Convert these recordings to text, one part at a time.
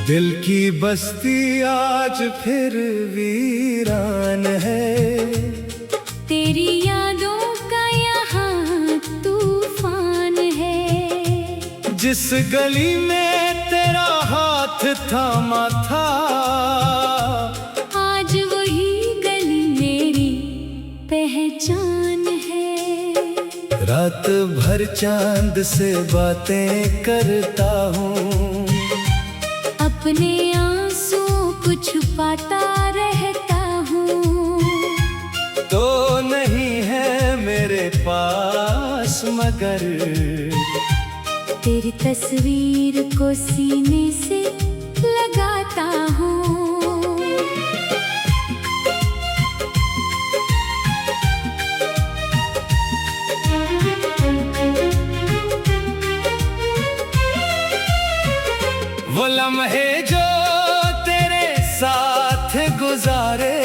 दिल की बस्ती आज फिर वीरान है। तेरी यादों का यहाँ तूफान है। जिस गली में तेरा हाथ थामा था, आज वही गली मेरी पहचान है। रात भर चांद से बातें करता हूँ, अपने आंसुओं को छुपाता रहता हूँ। तो नहीं है मेरे पास मगर तेरी तस्वीर को सीने से लगाता हूँ। वो लम्हे जो तेरे साथ गुजारे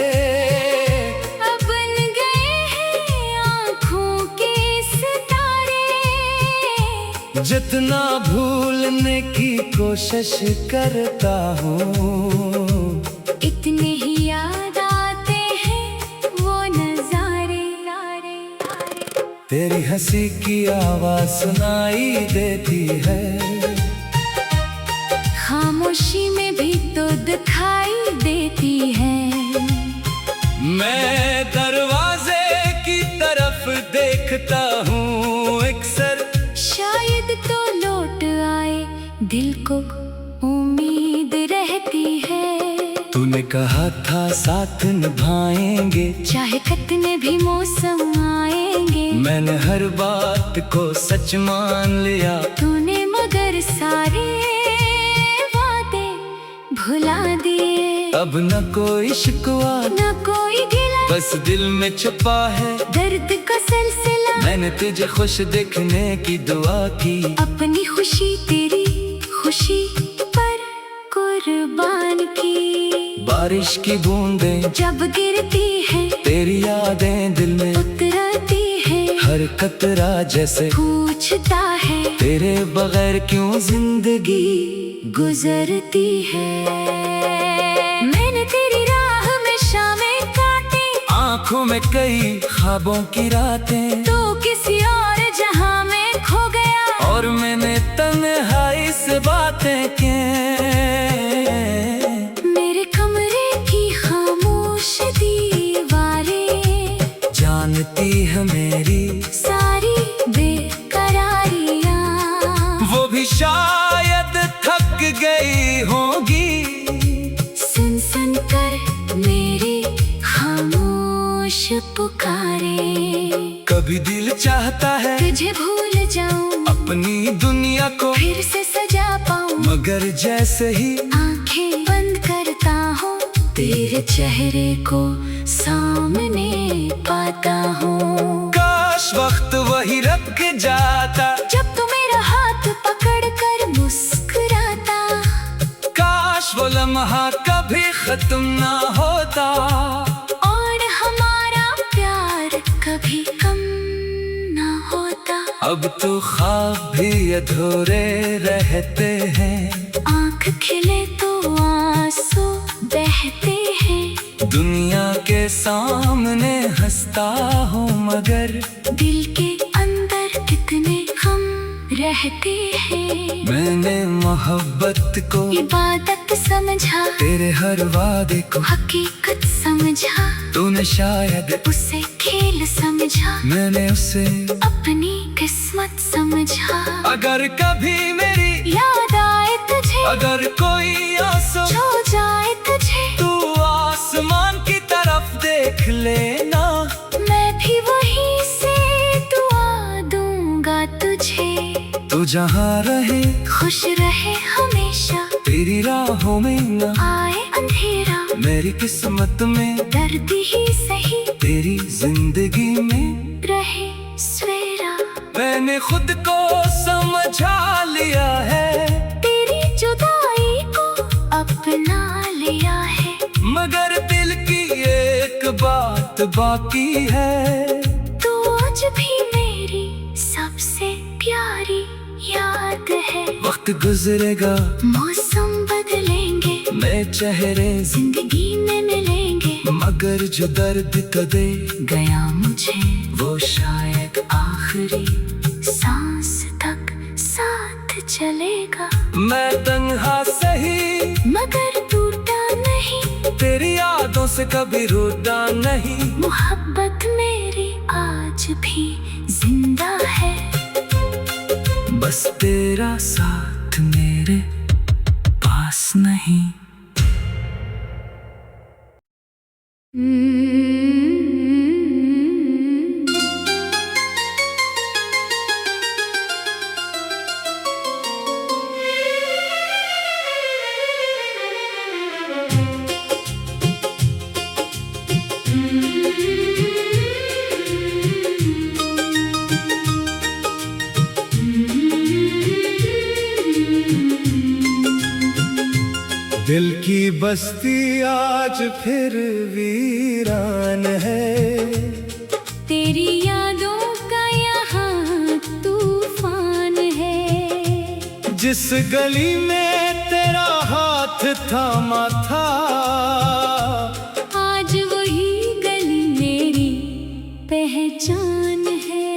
अब बन गए हैं आँखों के सितारे। जितना भूलने की कोशिश करता हूँ, इतने ही याद आते हैं वो नजारे। तेरी हंसी की आवाज सुनाई देती है, खामोशी में भी तो दिखाई देती है। मैं दरवाजे की तरफ देखता हूँ अक्सर, शायद तो लौट आए, दिल को उम्मीद रहती है। तूने कहा था साथ निभाएंगे, चाहे कितने भी मौसम आएंगे। मैंने हर बात को सच मान लिया, तूने मगर सारे भुला दिए। अब न कोई शिकवा न कोई गिला, बस दिल में छुपा है दर्द का सिलसिला। मैंने तुझे खुश देखने की दुआ की, अपनी खुशी तेरी खुशी पर कुर्बान की। बारिश की बूंदें जब गिरती है, तेरी यादें दिल में उतरती है। हर कतरा जैसे पूछता है, तेरे बगैर क्यों जिंदगी गुजरती है। मैंने तेरी राह में शामें काटी, आंखों में कई ख्वाबों की रातें। तो किसी और जहां में खो गया, और मैंने तन्हाई से बातें की। मेरे कमरे की खामोश दीवारें जानती है मेरी सारी बेकरारियां। वो भी शायद थक गई होगी, सुन सुन कर मेरी खामोश पुकारे। कभी दिल चाहता है तुझे भूल जाऊं, अपनी दुनिया को फिर से सजा पाऊं। मगर जैसे ही आंखें बंद करता हूँ, तेरे चेहरे को सामने पाता हूँ। काश वक्त वही रुक जाता, जब तू मेरा हाथ पकड़ कर मुस्कुराता। काश वो लम्हा कभी खत्म ना होता, और हमारा प्यार कभी कम ना होता। अब तो ख्वाब भी अधूरे रहते हैं, आँख खिले तो आंसू बहते हैं। दुनिया के सामने हंसता हूँ मगर दिल के अंदर कितने गम रहते हैं। मैंने मोहब्बत को इबादत समझा, तेरे हर वादे को हकीकत समझा। तूने शायद उसे खेल समझा, मैंने उसे अपनी किस्मत समझा। अगर कभी मेरी याद आए तुझे, अगर कोई आंसू छू जाए तुझे, तू आसमान की तरफ देख लेना। मैं भी वहीं से दुआ दूंगा तुझे। तू जहाँ रहे खुश रहे हमेशा, तेरी राहों में न आए अंधेरा मेरी किस्मत में दर्द ही सही तेरी जिंदगी में रहे सवेरा। मैंने खुद को समझा लिया है, तेरी जुदाई को अपना लिया है, मगर दिल की एक बात बाकी है। तू आज भी मेरी सबसे प्यारी याद है। वक्त गुजरेगा, मौसम बदलेंगे, नए चेहरे जिंदगी में मिलेंगे, मगर जो दर्द तो दे गया मुझे वो शायद आखिरी सांस तक साथ चलेगा। मैं तन्हा सही मगर टूटा नहीं, तेरी यादों से कभी रूठा नहीं। मोहब्बत मेरी आज भी जिंदा है, बस तेरा साथ मेरे पास नहीं। दिल की बस्ती आज फिर वीरान है, तेरी यादों का यहाँ तूफान है। जिस गली में तेरा हाथ थामा था, आज वही गली मेरी पहचान है।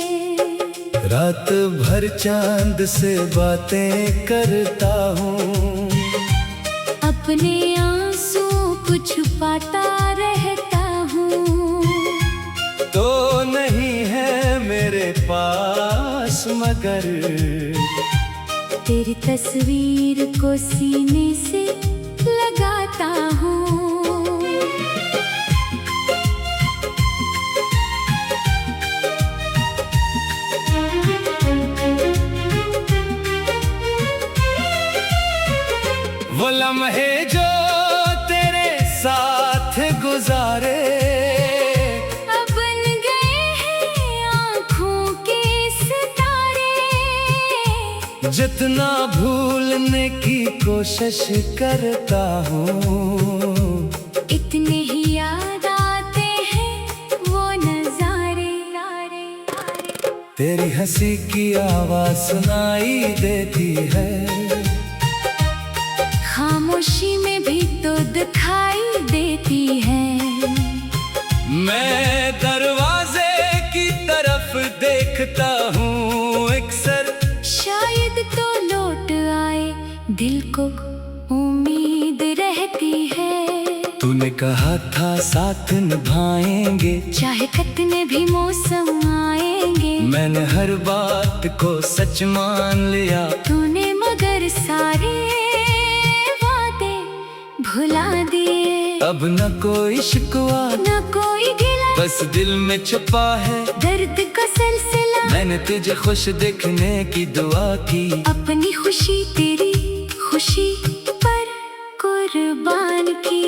रात भर चांद से बातें करता हूँ, अपने आंसुओं को छुपाता रहता हूँ। तो नहीं है मेरे पास मगर तेरी तस्वीर को सीने से लगाता हूँ। वो लम्हे जो तेरे साथ गुजारे अब बन गए हैं आँखों के सितारे। जितना भूलने की कोशिश करता हूँ, इतने ही याद आते हैं वो नजारे। तेरी हंसी की आवाज सुनाई देती है, खामोशी में भी तो दिखाई देती है। मैं दरवाजे की तरफ देखता हूँ अक्सर, शायद तो लौट आए, दिल को उम्मीद रहती है। तूने कहा था साथ निभाएंगे, चाहे कितने भी मौसम आएंगे। मैंने हर बात को सच मान लिया, तूने मगर सारे वादे भुला दिए। अब न कोई शिकवा न कोई गिला, बस दिल में छुपा है दर्द का सिलसिला। मैंने तुझे खुश देखने की दुआ की, अपनी खुशी तेरी खुशी पर कुर्बान की।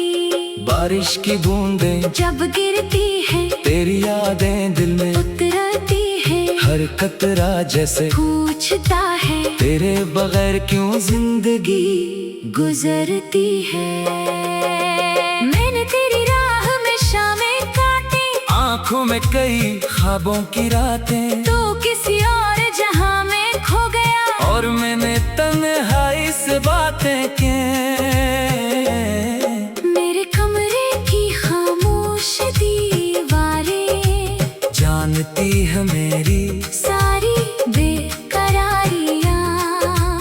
बारिश की बूंदें जब गिरती है, तेरी यादें दिल में उतरती है। हर कतरा जैसे पूछता है, तेरे बगैर क्यों जिंदगी गुजरती है। मैंने तेरी राह में शामें काटी, आंखों में कई ख्वाबों की रातें, तो किसी और जहां में खो गया। और मैंने तन्हाई से बातें की। मेरे कमरे की खामोश दीवारें जानती है मेरी सारी बेकरारियां।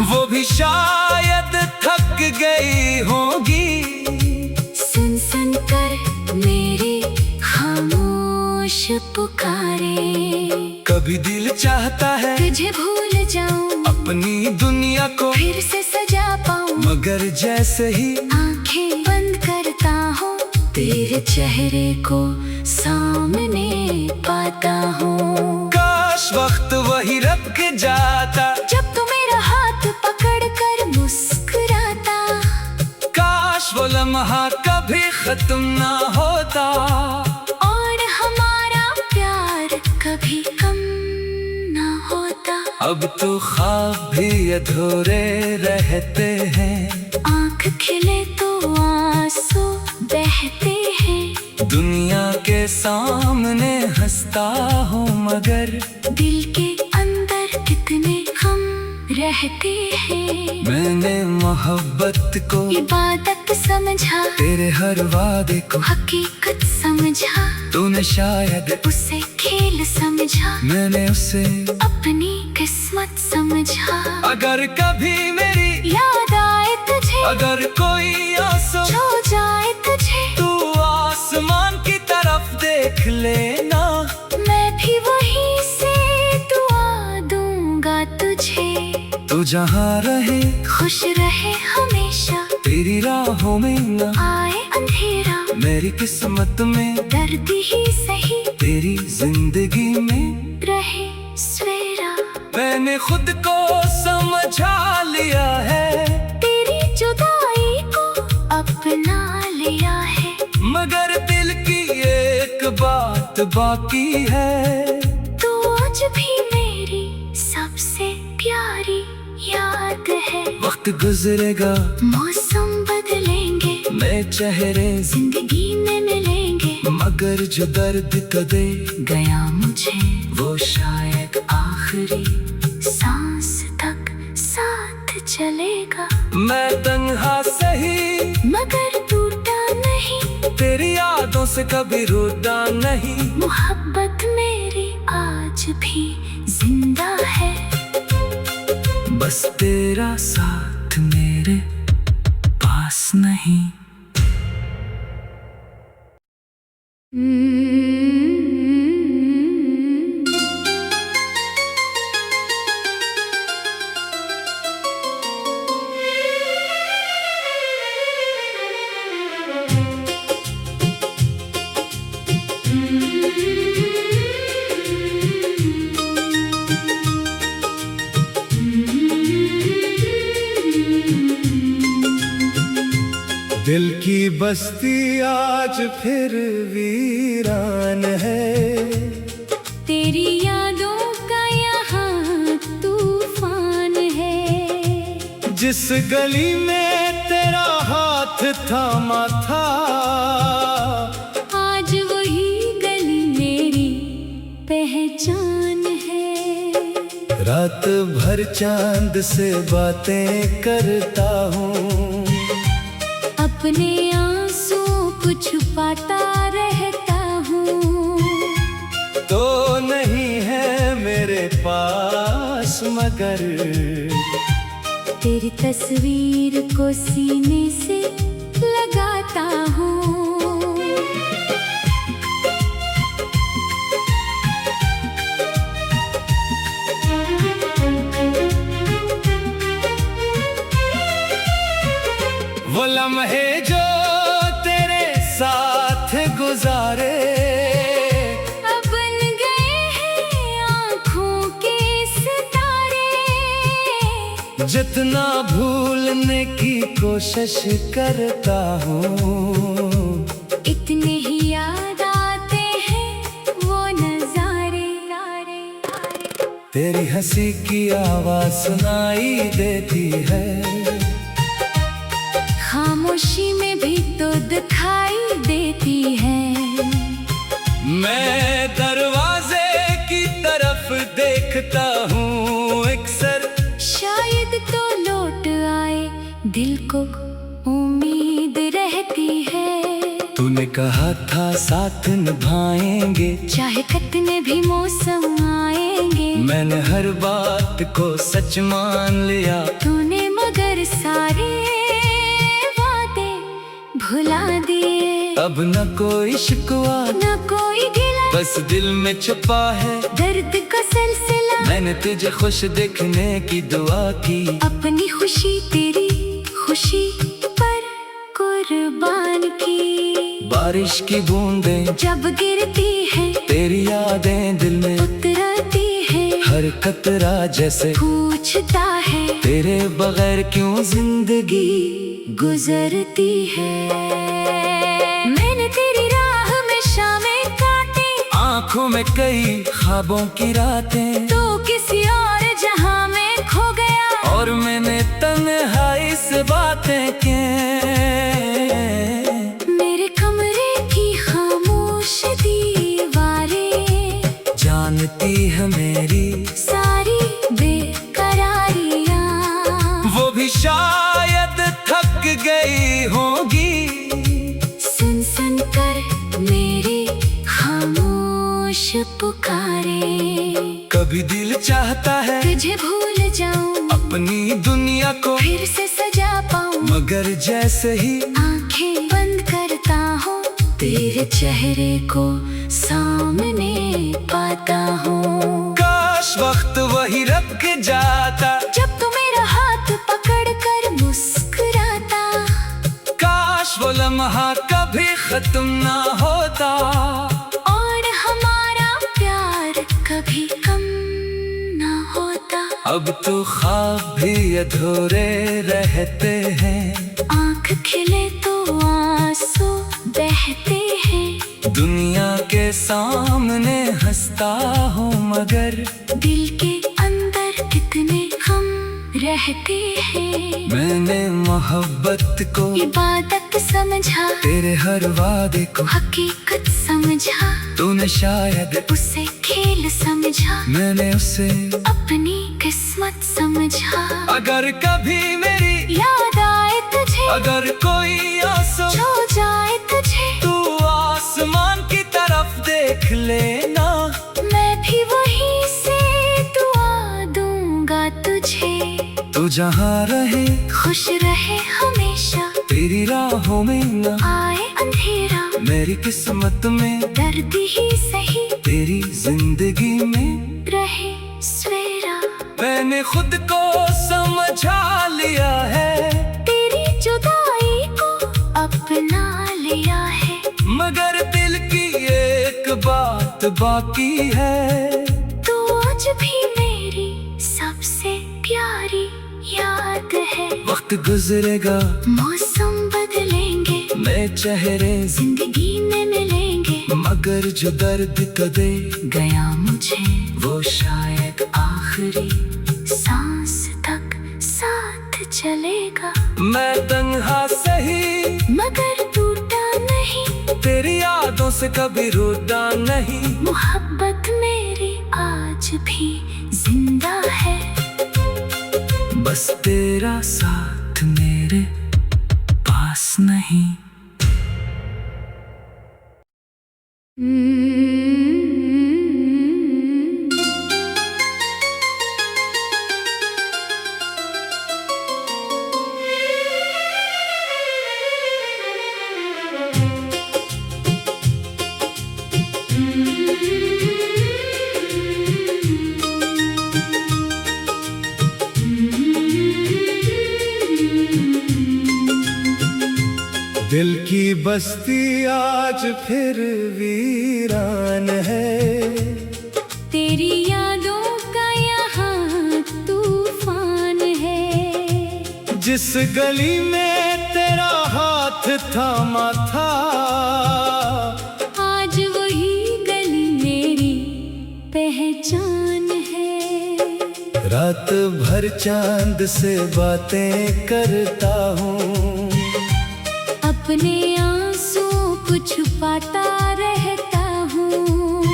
वो भी शायद थक गई होगी, सुन सुन कर मेरी खामोश पुकारे। कभी दिल चाहता है तुझे भूल जाऊं, अपनी दुनिया को फिर से सजा पाऊं। मगर जैसे ही आंखें बंद करता हूँ, तेरे चेहरे को सामने पाता हूँ। काश वक्त वही रुक जाता, जब तू मेरा हाथ पकड़ कर मुस्कुराता। काश वो लम्हा कब खत्म ना होता, और हमारा प्यार कभी कम ना होता। अब तो ख्वाब भी अधूरे रहते हैं, आँख खिले तो आंसू बहते हैं। दुनिया के सामने हंसता हूँ मगर दिल के अंदर कितने गम रहते हैं। मैंने मोहब्बत को इबादत समझा, तेरे हर वादे को हकीकत समझा। तूने शायद उसे खेल समझा, मैंने उसे अपनी किस्मत समझा। अगर कभी मेरी याद आए तुझे, अगर कोई आंसू छू जाए तुझे, तू आसमान की तरफ देख लेना, मैं भी वहीं से दुआ दूंगा तुझे। तू जहाँ रहे खुश रहे हमेशा, तेरी राहों में न आए अंधेरा। मेरी किस्मत में दर्द ही सही, तेरी जिंदगी में रहे सवेरा। मैंने खुद को समझा लिया है, तेरी जुदाई को अपना लिया है। मगर दिल की एक बात बाकी है, तू आज भी मेरी सबसे प्यारी याद है। वक्त गुजरेगा, मौसम बदलेंगे, नए चेहरे जिंदगी में मिलेंगे, मगर जो दर्द कदे गया मुझे वो शायद आखिरी सांस तक साथ चलेगा। मैं तन्हा सही मगर टूटा नहीं, तेरी यादों से कभी रूठा नहीं। मोहब्बत मेरी आज भी जिंदा है, बस तेरा साथ मेरे पास नहीं। दिल की बस्ती आज फिर वीरान है, तेरी यादों का यहाँ तूफान है। जिस गली में तेरा हाथ थामा था, आज वही गली मेरी पहचान है। रात भर चांद से बातें करता हूँ, अपने आंसुओं को छुपाता रहता हूँ। तो नहीं है मेरे पास मगर तेरी तस्वीर को सीने से लगाता हूँ। वो लम्हे जो तेरे साथ गुजारे, अब बन गए हैं आँखों के सितारे। जितना भूलने की कोशिश करता हूँ, इतने ही याद आते हैं वो नजारे। तेरी हंसी की आवाज सुनाई देती है, खामोशी में भी तो दिखाई देती है। मैं दरवाजे की तरफ देखता हूँ अक्सर, शायद तो लौट आए, दिल को उम्मीद रहती है। तूने कहा था साथ निभाएंगे, चाहे कितने भी मौसम आएंगे। मैंने हर बात को सच मान लिया, तूने मगर सारे वादे भुला दिए। अब न कोई शिकवा न कोई गिला, बस दिल में छुपा है दर्द का सिलसिला। मैंने तुझे खुश देखने की दुआ की, अपनी खुशी तेरी खुशी पर कुर्बान की। बारिश की बूंदें जब गिरती है, तेरी यादें दिल में उतरती है। हर कतरा जैसे पूछता है, तेरे बगैर क्यों जिंदगी गुजरती है। मैं कई ख्वाबों की रातें, तो किसी और जहां में खो गया। और मैंने तन्हाई से बातें की। मेरे कमरे की खामोश दीवारें जानती है मेरी सारी बेकरारियां। वो भी शायद थक गई होगी सुन सुन कर मेरी खामोश पुकारे। कभी दिल चाहता है तुझे भूल जाऊं, अपनी दुनिया को फिर से सजा पाऊं, मगर जैसे ही आंखें बंद करता हूँ तेरे चेहरे को सामने पाता हूँ। काश वक्त वही रुक जाता, जब तू मेरा हाथ पकड़ कर मुस्कुराता। काश वो लम्हा कभी खत्म ना होता, और हमारा प्यार कभी कम ना होता। अब तो ख्वाब भी अधूरे रहते हैं, आँख खिले तो आंसू बहते हैं। दुनिया के सामने हंसता हूँ मगर दिल के अंदर कितने गम रहते हैं। मैंने मोहब्बत को इबादत समझा, तेरे हर वादे को हकीकत समझा। तूने शायद उसे खेल समझा, मैंने उसे अपनी किस्मत समझा। अगर कभी मेरी याद आए तुझे, अगर कोई आंसू छू जाए तुझे, तू आसमान की तरफ देख लेना। मैं भी वहीं से दुआ दूंगा तुझे। तू जहाँ रहे खुश रहे हमेशा, तेरी राहों में न आए अंधेरा। मेरी किस्मत में दर्द ही सही तेरी जिंदगी में रहे सवेरा। मैंने खुद को समझा लिया है, तेरी जुदाई को अपना लिया है। मगर दिल की एक बात बाकी है। तू आज भी मेरी सबसे प्यारी याद है। वक्त गुजरेगा, मौसम बदलेंगे, नए चेहरे जिंदगी में मिलेंगे, मगर जो दर्द तो दे गया मुझे वो शायद आखिरी सांस तक साथ चलेगा। मैं तन्हा सही मगर टूटा नहीं, तेरी यादों से कभी रूठा नहीं। मोहब्बत मेरी आज भी जिंदा है। बस तेरा साथ मेरे पास नहीं। दिल की बस्ती आज फिर वीरान है, तेरी यादों का यहाँ तूफान है। जिस गली में तेरा हाथ थामा था, आज वही गली मेरी पहचान है। रात भर चांद से बातें करता हूँ, अपने आंसुओं को छुपाता रहता हूँ।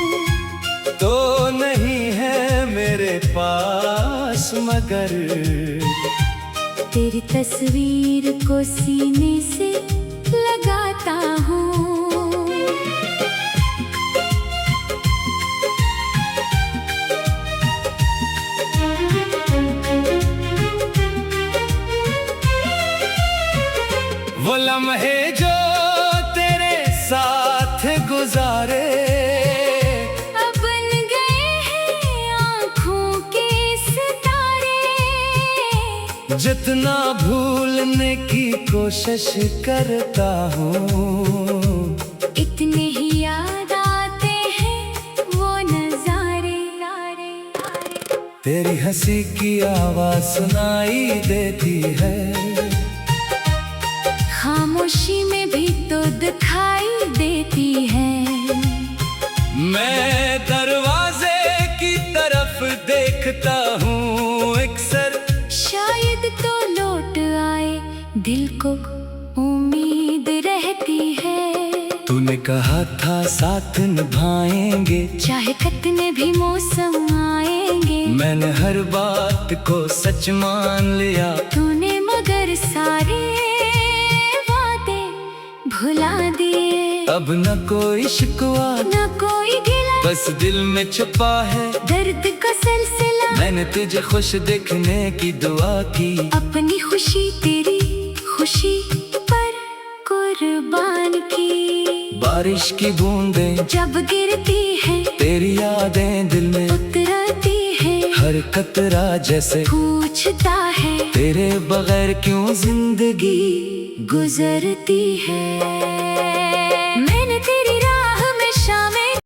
तो नहीं है मेरे पास मगर तेरी तस्वीर को सीने से लगाता हूँ। वो लम्हे जो तेरे साथ गुजारे, अब बन गए हैं आँखों के सितारे। जितना भूलने की कोशिश करता हूँ, इतने ही याद आते हैं वो नजारे। तेरी हंसी की आवाज सुनाई देती है, खामोशी में भी तो दिखाई देती है। मैं दर्द तूने कहा था साथ निभाएंगे, चाहे कितने भी मौसम आएंगे। मैंने हर बात को सच मान लिया। तूने मगर सारे वादे भुला दिए। अब न कोई शिकवा न कोई गिला, बस दिल में छुपा है दर्द का सिलसिला। मैंने तुझे खुश देखने की दुआ की। अपनी खुशी तेरी खुशी पर कुर्बान की। बारिश की बूंदें जब गिरती है तेरी यादें दिल में उतरती है। हर कतरा जैसे पूछता है तेरे बगैर क्यों जिंदगी गुजरती है।